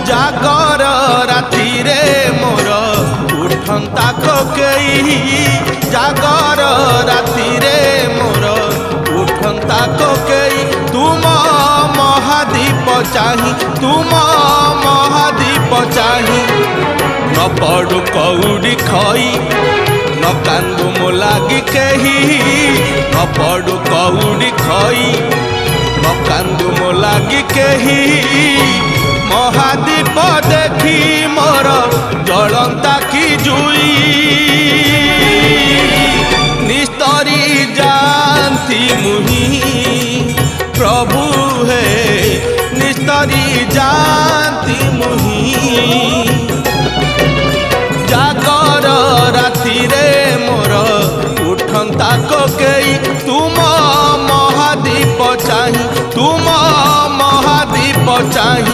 जागर राति रे मोर उठंता कोकेई जागर राति रे मोर उठंता कोकेई तुम महादीप चाही तुम महादीप चाही न पड़ू कौड़ी खई न कांदू मो लागी केही न पड़ू कौड़ी खई न कांदू मो लागी केही महादीप देखी मोर जलंता की जुई निस्तरी जानती मुही प्रभु है निस्तरी जानती मुही जागर राति रे मोर उठंता कोकेई